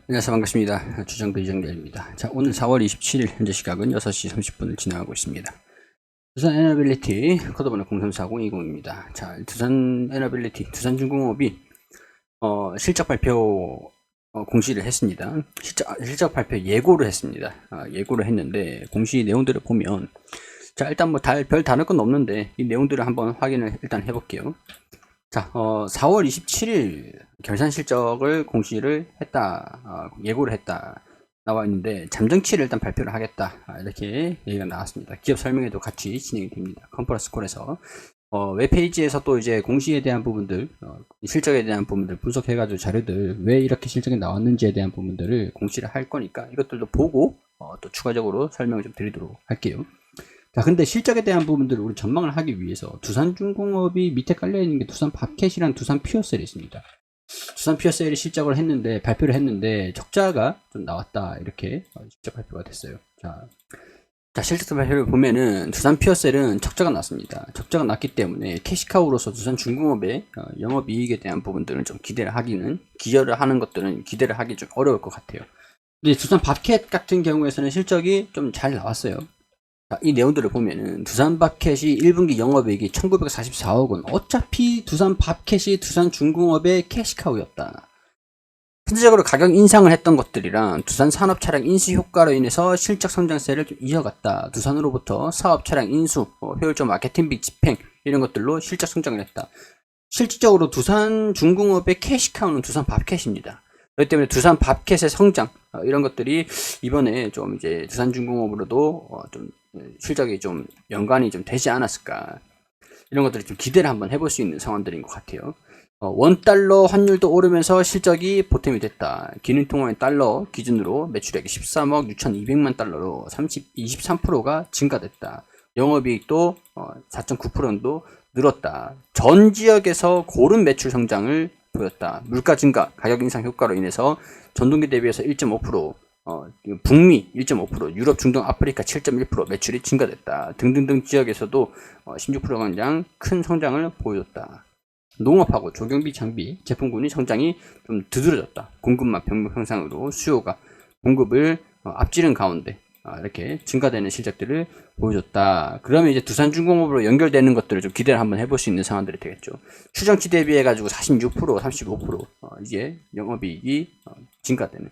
안녕하세요. 반갑습니다. 주정부 이정렬입니다. 자, 오늘 4월 27일 현재 시각은 6시 30분을 지나가고 있습니다. 두산 에너빌리티 코드번호 034020입니다. 자, 두산 에너빌리티, 두산중공업이 실적 발표 공시를 했습니다. 실적 발표 예고를 했습니다. 예고를 했는데 공시 내용들을 보면, 자, 일단 뭐 별 다를 건 없는데 이 내용들을 한번 확인을 일단 해볼게요. 자, 4월 27일 결산 실적을 공시를 했다, 예고를 했다 나와 있는데, 잠정치를 일단 발표를 하겠다, 이렇게 얘기가 나왔습니다. 기업 설명회도 같이 진행이 됩니다. 컨퍼런스 콜에서 웹페이지에서 또 이제 공시에 대한 부분들, 실적에 대한 부분들 분석해가지고 자료들 왜 이렇게 실적이 나왔는지에 대한 부분들을 공시를 할 거니까 이것들도 보고 또 추가적으로 설명을 좀 드리도록 할게요. 자, 근데 실적에 대한 부분들을 우리 전망을 하기 위해서 두산중공업이 밑에 깔려있는 게 두산 밥캣이랑 두산 퓨어셀이 있습니다. 두산 퓨어셀이 실적을 했는데, 발표를 했는데 적자가 좀 나왔다, 이렇게 실적 발표가 됐어요. 자, 실적 발표를 보면은 두산 퓨어셀은 적자가 났습니다. 적자가 났기 때문에 캐시카우로서 두산중공업의 영업이익에 대한 부분들은 좀 기대를 하는 것들은 기대를 하기 좀 어려울 것 같아요. 근데 두산 밥캣 같은 경우에서는 실적이 좀 잘 나왔어요. 자, 이 내용들을 보면은 두산밥캣이 1분기 영업이익이 1944억 원. 어차피 두산밥캣이 두산중공업의 캐시카우였다. 현재적으로 가격 인상을 했던 것들이랑 두산 산업차량 인수 효과로 인해서 실적 성장세를 좀 이어갔다. 두산으로부터 사업차량 인수, 효율적 마케팅비 집행, 이런 것들로 실적 성장을 했다. 실질적으로 두산중공업의 캐시카우는 두산밥캣입니다. 그렇기 때문에 두산밥캣의 성장, 이런 것들이 이번에 좀 이제 두산중공업으로도 좀 실적이 좀 연관이 좀 되지 않았을까, 이런 것들을 좀 기대를 한번 해볼 수 있는 상황들인 것 같아요. 원달러 환율도 오르면서 실적이 보탬이 됐다. 기능통화의 달러 기준으로 매출액이 13억 6,200만 달러로 23%가 증가됐다. 영업이익도 4.9% 정도 늘었다. 전 지역에서 고른 매출 성장을 보였다. 물가 증가, 가격 인상 효과로 인해서 전분기 대비해서 1.5%, 북미 1.5%, 유럽, 중동, 아프리카 7.1% 매출이 증가됐다. 등등등 지역에서도 16% 강장, 큰 성장을 보여줬다. 농업하고 조경비, 장비, 제품군이 성장이 좀 두드러졌다. 공급만 병목 향상으로 수요가 공급을 앞지른 가운데 이렇게 증가되는 실적들을 보여줬다. 그러면 이제 두산중공업으로 연결되는 것들을 좀 기대를 한번 해볼 수 있는 상황들이 되겠죠. 추정치 대비해가지고 46%, 35% 이게 영업이익이 증가되는,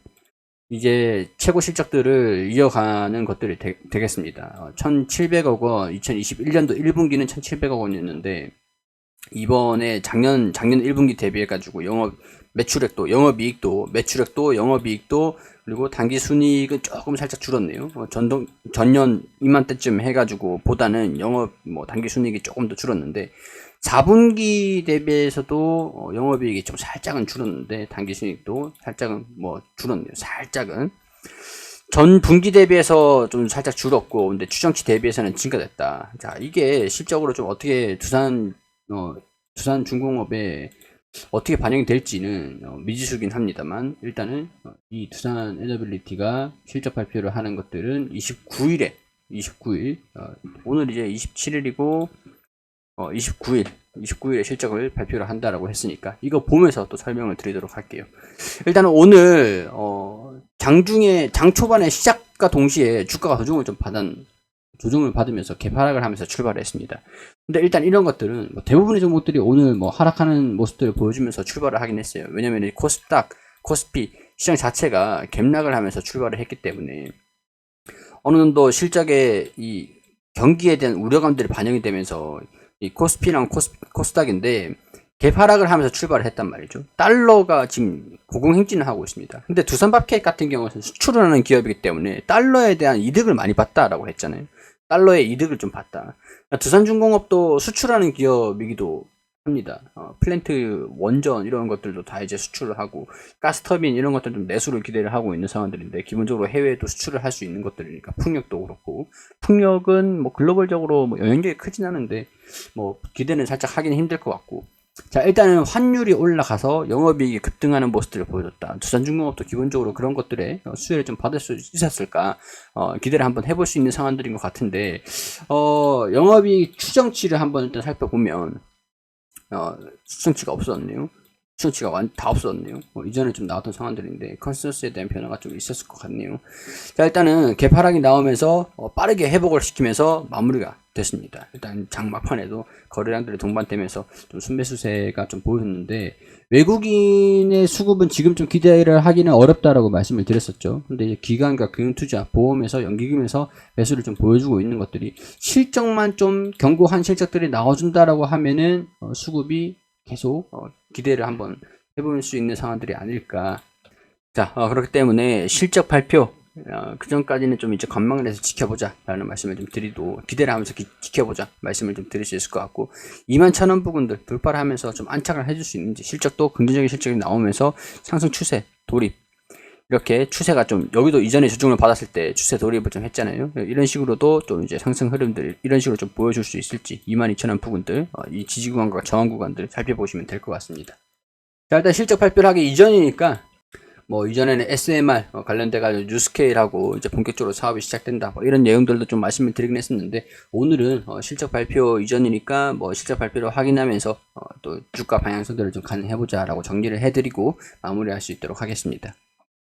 이제 최고 실적들을 이어가는 것들이 되겠습니다. 1,700억 원, 2021년도 1분기는 1,700억 원이었는데 이번에 작년 1분기 대비해가지고 매출액도, 영업이익도, 매출액도, 영업이익도, 그리고 당기순이익은 조금 살짝 줄었네요. 전년 이맘때쯤 해가지고 보다는 당기순이익이 조금 더 줄었는데, 4분기 대비해서도 영업이익이 좀 살짝은 줄었는데, 당기순이익도 살짝은 줄었네요. 살짝은. 전 분기 대비해서 좀 살짝 줄었고, 근데 추정치 대비해서는 증가됐다. 자, 이게 실적으로 좀 어떻게 두산중공업에 어떻게 반영이 될지는 미지수긴 합니다만, 일단은 이 두산 에너빌리티가 실적 발표를 하는 것들은 29일, 오늘 이제 27일이고 29일에 실적을 발표를 한다라고 했으니까 이거 보면서 또 설명을 드리도록 할게요. 일단은 오늘 장 초반에 시작과 동시에 주가가 조정을 받으면서 개파락을 하면서 출발을 했습니다. 근데 일단 이런 것들은 대부분의 종목들이 오늘 하락하는 모습들을 보여주면서 출발을 하긴 했어요. 왜냐면 코스닥, 코스피 시장 자체가 갭락을 하면서 출발을 했기 때문에 어느 정도 실적에 이 경기에 대한 우려감들이 반영이 되면서 이 코스피랑 코스닥인데 개파락을 하면서 출발을 했단 말이죠. 달러가 지금 고공행진을 하고 있습니다. 근데 두산밥캣 같은 경우는 수출을 하는 기업이기 때문에 달러에 대한 이득을 많이 봤다라고 했잖아요. 달러의 이득을 좀 봤다. 두산중공업도 수출하는 기업이기도 합니다. 플랜트 원전 이런 것들도 다 이제 수출을 하고, 가스터빈 이런 것들 좀 내수를 기대를 하고 있는 상황들인데, 기본적으로 해외에도 수출을 할 수 있는 것들이니까 풍력도 그렇고, 풍력은 글로벌적으로 영향력이 크진 않은데 기대는 살짝 하기는 힘들 것 같고. 자, 일단은 환율이 올라가서 영업이익이 급등하는 모습들을 보여줬다. 두산중공업도 기본적으로 그런 것들에 수혜를 좀 받을 수 있었을까, 기대를 한번 해볼 수 있는 상황들인 것 같은데, 영업이익 추정치를 한번 일단 살펴보면 추정치가 없었네요. 추천치가 다 없었네요. 이전에 좀 나왔던 상황들인데 컨센서스에 대한 변화가 좀 있었을 것 같네요. 자, 일단은 개파락이 나오면서 빠르게 회복을 시키면서 마무리가 됐습니다. 일단 장막판에도 거래량들이 동반되면서 좀 순매수세가 좀 보였는데, 외국인의 수급은 지금 좀 기대를 하기는 어렵다라고 말씀을 드렸었죠. 근데 이제 기관과 금융투자, 보험에서, 연기금에서 매수를 좀 보여주고 있는 것들이, 실적만 좀 견고한 실적들이 나와준다라고 하면은 수급이 계속 기대를 한번 해볼 수 있는 상황들이 아닐까. 자, 그렇기 때문에 실적 발표 그 전까지는 좀 이제 관망을 해서 지켜보자 라는 말씀을 좀 드리고, 기대를 하면서 지켜보자 말씀을 좀 드릴 수 있을 것 같고, 21,000원 부근들 돌파를 하면서 좀 안착을 해줄 수 있는지, 실적도 긍정적인 실적이 나오면서 상승 추세 돌입, 이렇게 추세가 좀, 여기도 이전에 조정을 받았을 때 추세 돌입을 좀 했잖아요. 이런 식으로도 좀 이제 상승 흐름들 이런 식으로 좀 보여줄 수 있을지, 22,000원 부근들, 이 지지 구간과 저항 구간들 살펴보시면 될 것 같습니다. 자, 일단 실적 발표를 하기 이전이니까, 뭐 이전에는 SMR 관련돼가지고 뉴스케일하고 이제 본격적으로 사업이 시작된다, 뭐 이런 내용들도 좀 말씀을 드리긴 했었는데, 오늘은 실적 발표 이전이니까 뭐 실적 발표를 확인하면서 또 주가 방향성들을 좀 가능해보자 라고 정리를 해드리고 마무리할 수 있도록 하겠습니다.